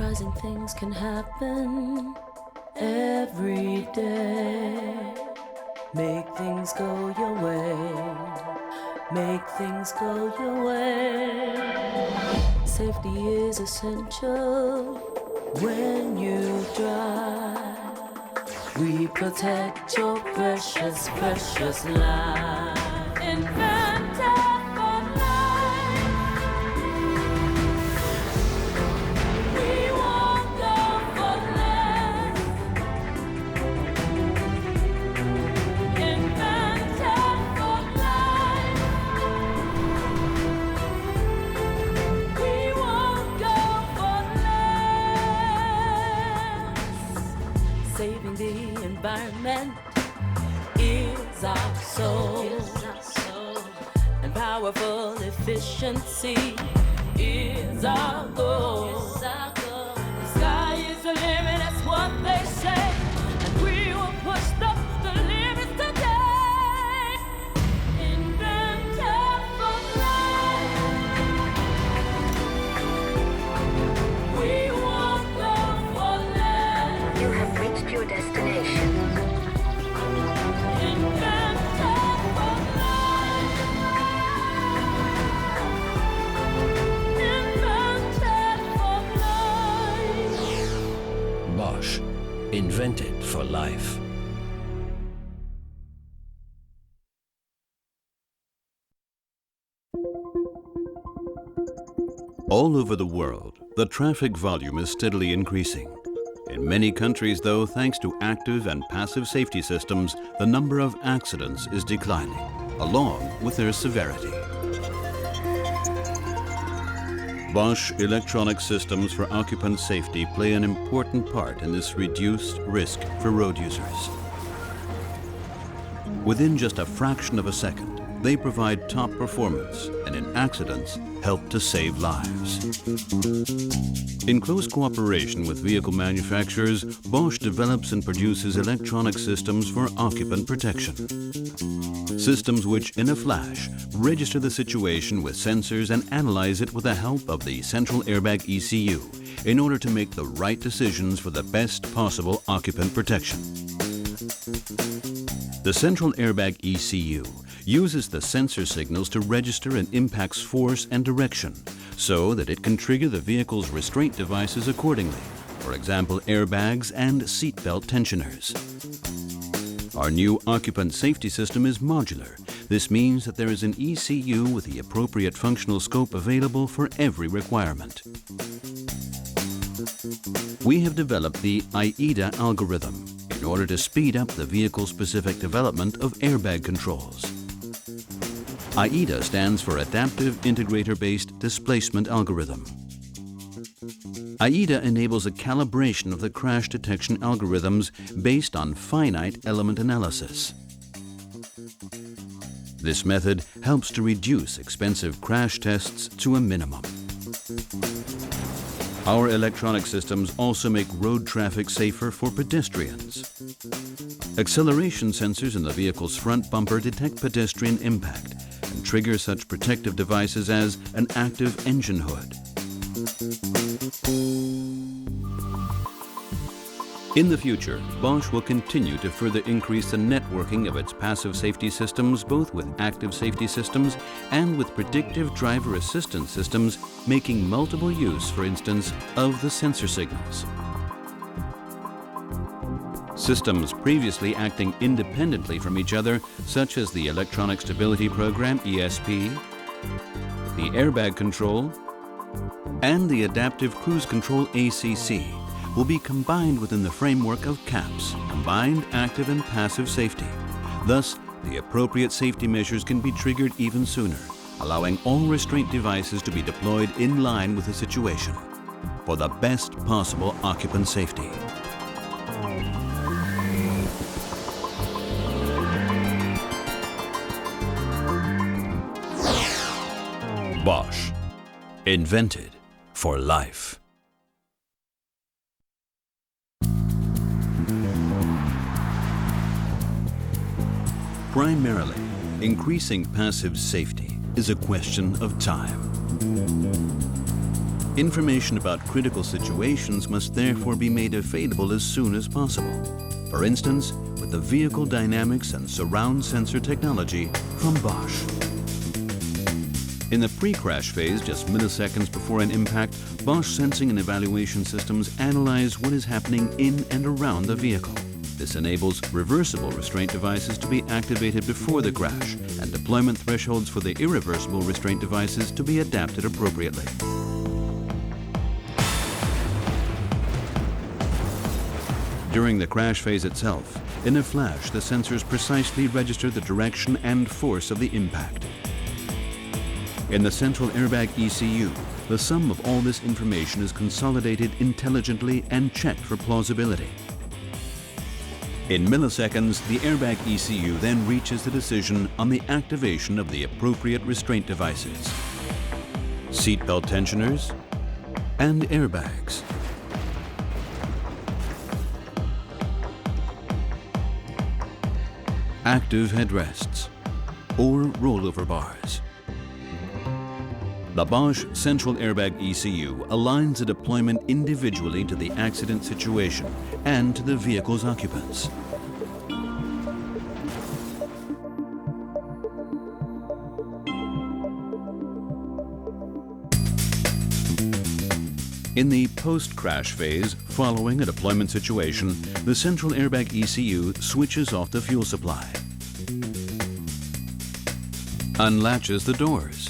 surprising things can happen every day. Make things go your way. Make things go your way. Safety is essential when you drive. We protect your precious, precious life. Invented for life. We won't go for less. Invented for life. We won't go for less. Saving the environment is our soul, and powerful efficiency is our goal. The sky is the limit, that's what they say, and we will push the limits today. Invented for life. We won't go for less. You have reached your destination. Bosch, invented for life. All over the world, the traffic volume is steadily increasing. In many countries, though, thanks to active and passive safety systems, the number of accidents is declining, along with their severity. Bosch electronic systems for occupant safety play an important part in this reduced risk for road users. Within just a fraction of a second, they provide top performance and in accidents help to save lives. In close cooperation with vehicle manufacturers, Bosch develops and produces electronic systems for occupant protection. Systems which, in a flash, register the situation with sensors and analyze it with the help of the central airbag ECU in order to make the right decisions for the best possible occupant protection. The central airbag ECU uses the sensor signals to register an impact's force and direction so that it can trigger the vehicle's restraint devices accordingly, for example, airbags and seatbelt tensioners. Our new occupant safety system is modular. This means that there is an ECU with the appropriate functional scope available for every requirement. We have developed the AIDA algorithm in order to speed up the vehicle-specific development of airbag controls. AIDA stands for Adaptive Integrator-Based Displacement Algorithm. AIDA enables a calibration of the crash detection algorithms based on finite element analysis. This method helps to reduce expensive crash tests to a minimum. Our electronic systems also make road traffic safer for pedestrians. Acceleration sensors in the vehicle's front bumper detect pedestrian impact and trigger such protective devices as an active engine hood. In the future, Bosch will continue to further increase the networking of its passive safety systems, both with active safety systems and with predictive driver assistance systems, making multiple use, for instance, of the sensor signals. Systems previously acting independently from each other, such as the Electronic Stability Program, ESP, the Airbag Control, and the Adaptive Cruise Control, ACC, will be combined within the framework of CAPS, Combined Active and Passive Safety. Thus, the appropriate safety measures can be triggered even sooner, allowing all restraint devices to be deployed in line with the situation for the best possible occupant safety. Bosch, invented for life. Primarily, increasing passive safety is a question of time. Information about critical situations must therefore be made available as soon as possible. For instance, with the vehicle dynamics and surround sensor technology from Bosch. In the pre-crash phase, just milliseconds before an impact, Bosch sensing and evaluation systems analyze what is happening in and around the vehicle. This enables reversible restraint devices to be activated before the crash and deployment thresholds for the irreversible restraint devices to be adapted appropriately. During the crash phase itself, in a flash, the sensors precisely register the direction and force of the impact. In the central airbag ECU, the sum of all this information is consolidated intelligently and checked for plausibility. In milliseconds, the airbag ECU then reaches the decision on the activation of the appropriate restraint devices, seatbelt tensioners, and airbags. Active headrests or rollover bars. The Bosch Central Airbag ECU aligns the deployment individually to the accident situation and to the vehicle's occupants. In the post-crash phase, following a deployment situation, the Central Airbag ECU switches off the fuel supply, unlatches the doors,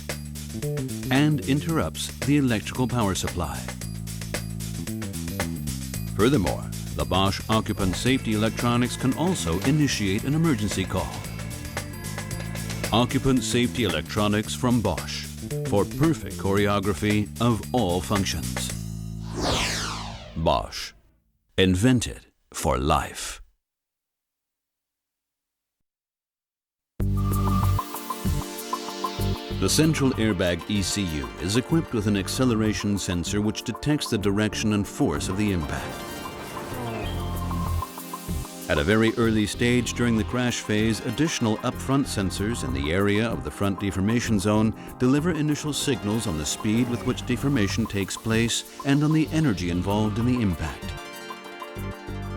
and interrupts the electrical power supply. Furthermore, the Bosch Occupant safety electronics can also initiate an emergency call. Occupant safety electronics from Bosch for perfect choreography of all functions. Bosch, invented for life. The Central Airbag ECU is equipped with an acceleration sensor which detects the direction and force of the impact. At a very early stage during the crash phase, additional upfront sensors in the area of the front deformation zone deliver initial signals on the speed with which deformation takes place and on the energy involved in the impact.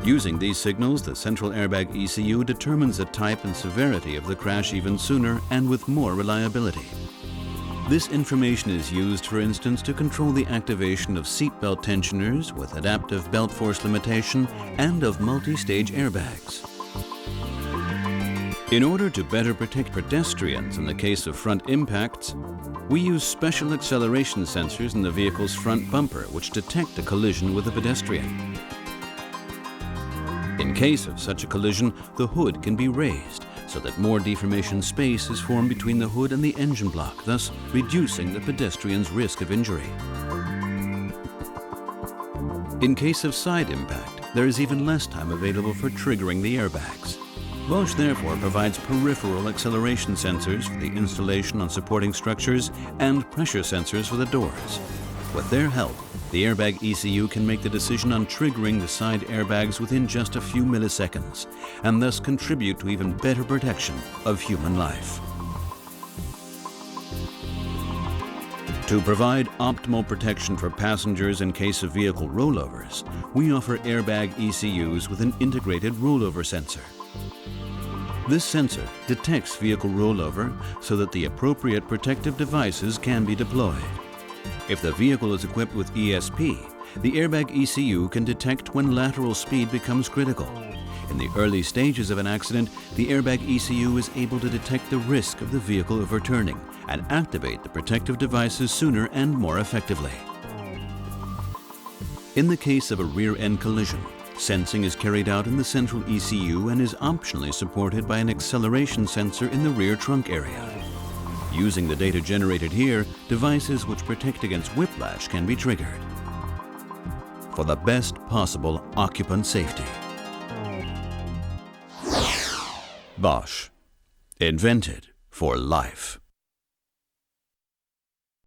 Using these signals, the Central Airbag ECU determines the type and severity of the crash even sooner and with more reliability. This information is used, for instance, to control the activation of seatbelt tensioners with adaptive belt force limitation and of multi-stage airbags. In order to better protect pedestrians in the case of front impacts, we use special acceleration sensors in the vehicle's front bumper which detect a collision with a pedestrian. In case of such a collision, the hood can be raised so that more deformation space is formed between the hood and the engine block, thus reducing the pedestrian's risk of injury. In case of side impact, there is even less time available for triggering the airbags. Bosch therefore provides peripheral acceleration sensors for the installation on supporting structures and pressure sensors for the doors. With their help, the airbag ECU can make the decision on triggering the side airbags within just a few milliseconds and thus contribute to even better protection of human life. To provide optimal protection for passengers in case of vehicle rollovers, we offer airbag ECUs with an integrated rollover sensor. This sensor detects vehicle rollover so that the appropriate protective devices can be deployed. If the vehicle is equipped with ESP, the airbag ECU can detect when lateral speed becomes critical. In the early stages of an accident, the airbag ECU is able to detect the risk of the vehicle overturning and activate the protective devices sooner and more effectively. In the case of a rear-end collision, sensing is carried out in the central ECU and is optionally supported by an acceleration sensor in the rear trunk area. Using the data generated here, devices which protect against whiplash can be triggered for the best possible occupant safety. Bosch, invented for life.